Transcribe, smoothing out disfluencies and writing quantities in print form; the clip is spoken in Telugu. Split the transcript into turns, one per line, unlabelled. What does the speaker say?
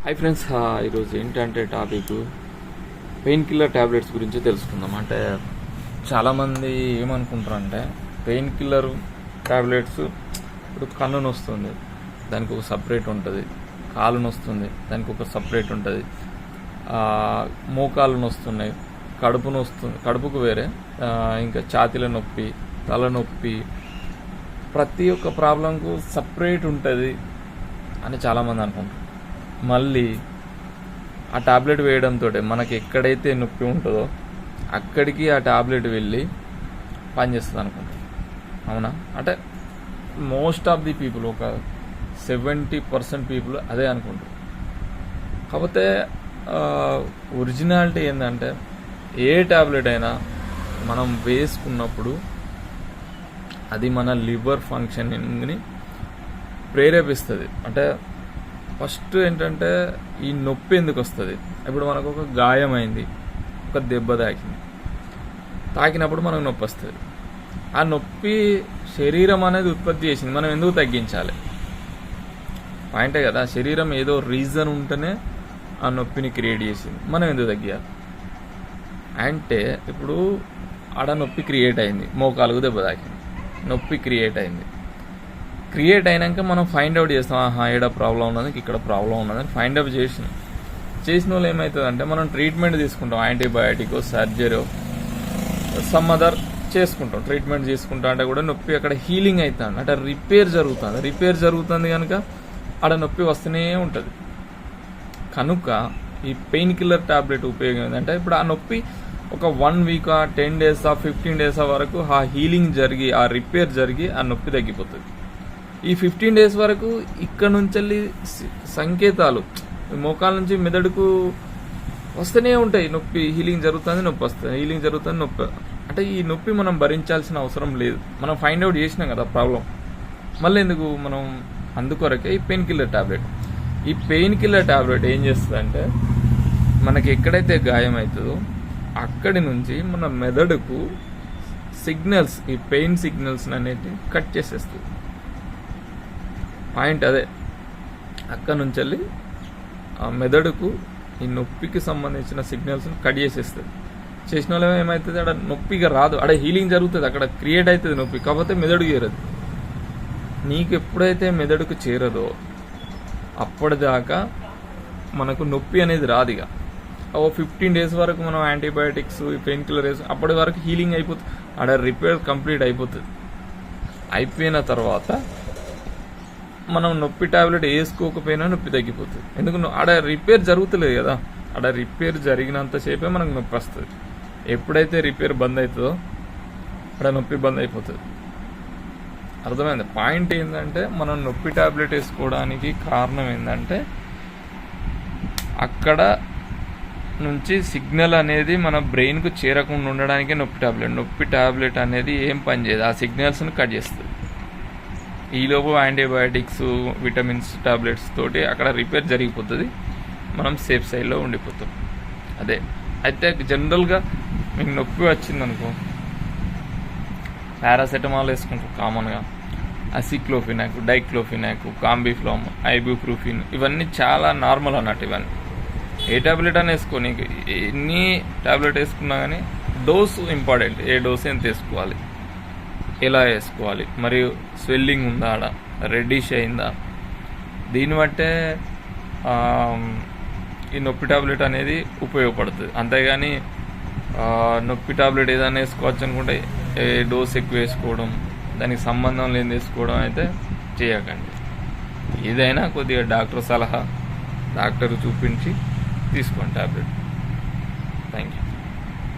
హాయ్ ఫ్రెండ్స్, ఈరోజు ఏంటంటే టాపిక్ పెయిన్ కిల్లర్ ట్యాబ్లెట్స్ గురించి తెలుసుకుందాం. అంటే చాలామంది ఏమనుకుంటారంటే పెయిన్ కిల్లర్ ట్యాబ్లెట్స్ ఇప్పుడు కన్ను నొస్తుంది దానికి ఒక సపరేట్ ఉంటుంది, కాలు నొస్తుంది దానికి ఒక సపరేట్ ఉంటుంది, మోకాలు నొస్తున్నాయి, కడుపు నొస్తుంది కడుపుకు వేరే, ఇంకా ఛాతీల నొప్పి, తలనొప్పి, ప్రతి ఒక్క ప్రాబ్లంకు సపరేట్ ఉంటుంది అని చాలామంది అనుకుంటారు. మళ్ళీ ఆ టాబ్లెట్ వేయడంతో మనకి ఎక్కడైతే నొప్పి ఉంటుందో అక్కడికి ఆ టాబ్లెట్ వెళ్ళి పనిచేస్తుంది అనుకుంటాం. అవునా? అంటే మోస్ట్ ఆఫ్ ది పీపుల్, ఒక 70% పీపుల్ అదే అనుకుంటారు. కాకపోతే ఒరిజినాలిటీ ఏంటంటే ఏ టాబ్లెట్ అయినా మనం వేసుకున్నప్పుడు అది మన లివర్ ఫంక్షనింగ్ని ప్రేరేపిస్తుంది. అంటే ఫస్ట్ ఏంటంటే ఈ నొప్పి ఎందుకు వస్తుంది? ఇప్పుడు మనకు ఒక గాయం అయింది, ఒక దెబ్బ తాకినప్పుడు మనకు నొప్పి వస్తుంది. ఆ నొప్పి శరీరం అనేది ఉత్పత్తి చేసింది, మనం ఎందుకు తగ్గించాలి? పాయింటే కదా. శరీరం ఏదో రీజన్ ఉంటేనే ఆ నొప్పిని క్రియేట్ చేసింది, మనం ఎందుకు తగ్గియాలి అంటే ఇప్పుడు ఆడ నొప్పి క్రియేట్ అయింది, మోకాలుకు దెబ్బ తాకింది, నొప్పి క్రియేట్ అయినాక మనం ఫైండ్ అవుట్ చేస్తాం, ఏడ ప్రాబ్లం ఉన్నది, ఇక్కడ ప్రాబ్లం ఉన్నదని ఫైండ్ అవుట్ చేసిన వాళ్ళు ఏమవుతుందంటే మనం ట్రీట్మెంట్ తీసుకుంటాం, యాంటీబయాటిక్, సర్జరీ, సమ్ అదర్ చేసుకుంటాం. ట్రీట్మెంట్ చేసుకుంటా అంటే కూడా నొప్పి అక్కడ హీలింగ్ అవుతుంది, అంటే రిపేర్ జరుగుతుంది కనుక ఆడ నొప్పి వస్తూనే ఉంటుంది. కనుక ఈ పెయిన్ కిల్లర్ టాబ్లెట్ ఉపయోగం ఏంటంటే ఇప్పుడు ఆ నొప్పి ఒక 1 వీక్, 10 days, 15 days వరకు ఆ హీలింగ్ జరిగి, ఆ రిపేర్ జరిగి ఆ నొప్పి తగ్గిపోతుంది. ఈ 15 days వరకు ఇక్కడ నుంచి వెళ్ళి సంకేతాలు మోకాల నుంచి మెదడుకు వస్తూనే ఉంటాయి. నొప్పి హీలింగ్ జరుగుతుంది, నొప్పి వస్తుంది, హీలింగ్ జరుగుతుంది, నొప్పి. అంటే ఈ నొప్పి మనం భరించాల్సిన అవసరం లేదు, మనం ఫైండ్ అవుట్ చేసినాం కదా ప్రాబ్లం. మళ్ళీ ఎందుకు మనం? అందుకొరకే ఈ పెయిన్ కిల్లర్ టాబ్లెట్. ఈ పెయిన్ కిల్లర్ టాబ్లెట్ ఏం చేస్తుందంటే మనకి ఎక్కడైతే గాయం అవుతుందో అక్కడి నుంచి మన మెదడుకు సిగ్నల్స్, ఈ పెయిన్ సిగ్నల్స్ అనేవి కట్ చేసేస్తుంది. పాయింట్ అదే. అక్కడ నుంచి వెళ్ళి ఆ మెదడుకు ఈ నొప్పికి సంబంధించిన సిగ్నల్స్ని కట్ చేసేస్తుంది. చేసిన వాళ్ళు ఏమవుతుంది, అక్కడ నొప్పిగా రాదు, అక్కడ హీలింగ్ జరుగుతుంది, అక్కడ క్రియేట్ అవుతుంది నొప్పి, కాకపోతే మెదడుకు చేరదు. నీకు ఎప్పుడైతే మెదడుకు చేరదో అప్పటిదాకా మనకు నొప్పి అనేది రాదు. ఇక 15 days వరకు మనం యాంటీబయాటిక్స్, పెయిన్ కిల్లర్ అప్పటి వరకు హీలింగ్ అయిపోతుంది, అక్కడ రిపేర్ కంప్లీట్ అయిపోతుంది. అయిపోయిన తర్వాత మనం నొప్పి టాబ్లెట్ వేసుకోకపోయినా నొప్పి తగ్గిపోతుంది. ఎందుకు? ఆడ రిపేర్ జరుగుతలేదు కదా. ఆడ రిపేర్ జరిగినంతసేపే మనకు నొప్పి వస్తుంది. ఎప్పుడైతే రిపేర్ బంద్ అవుతుందో ఆడ నొప్పి బంద్ అయిపోతుంది. అర్థమైంది? పాయింట్ ఏంటంటే మనం నొప్పి టాబ్లెట్ వేసుకోవడానికి కారణం ఏంటంటే అక్కడ నుంచి సిగ్నల్ అనేది మన బ్రెయిన్కు చేరకుండా ఉండడానికే నొప్పి టాబ్లెట్ అనేది ఏం పని చేయదు, ఆ సిగ్నల్స్ని కట్ చేస్తుంది. ఈలోపు యాంటీబయాటిక్స్, విటమిన్స్ టాబ్లెట్స్ తోటి అక్కడ రిపేర్ జరిగిపోతుంది, మనం సేఫ్ సైడ్లో ఉండిపోతాం. అదే. అయితే జనరల్గా మీకు నొప్పి వచ్చిందనుకో పారాసెటమాల్ వేసుకుంటాం కామన్గా, అసిక్లోఫినాక్, డైక్లోఫినాక్, కాంబిఫ్లామ్, ఐబుప్రూఫిన్, ఇవన్నీ చాలా నార్మల్ అన్నట్టు. ఇవన్నీ ఏ టాబ్లెట్ అని వేసుకోని, ఎన్ని టాబ్లెట్ వేసుకున్నా కానీ డోసు ఇంపార్టెంట్. ఏ డోసు ఎంత వేసుకోవాలి, ఎలా వేసుకోవాలి, మరియు స్వెల్లింగ్ ఉందా, ఆడ రెడ్డిష్ అయిందా, దీన్ని బట్టే ఈ నొప్పి టాబ్లెట్ అనేది ఉపయోగపడుతుంది. అంతేగాని నొప్పి టాబ్లెట్ ఏదైనా వేసుకోవచ్చు అనుకుంటే డోస్ ఎక్కువ వేసుకోవడం, దానికి సంబంధం లేని వేసుకోవడం అయితే చేయకండి. ఏదైనా కొద్దిగా డాక్టర్ సలహా, డాక్టర్ చూపించి తీసుకోండి టాబ్లెట్. Thank you.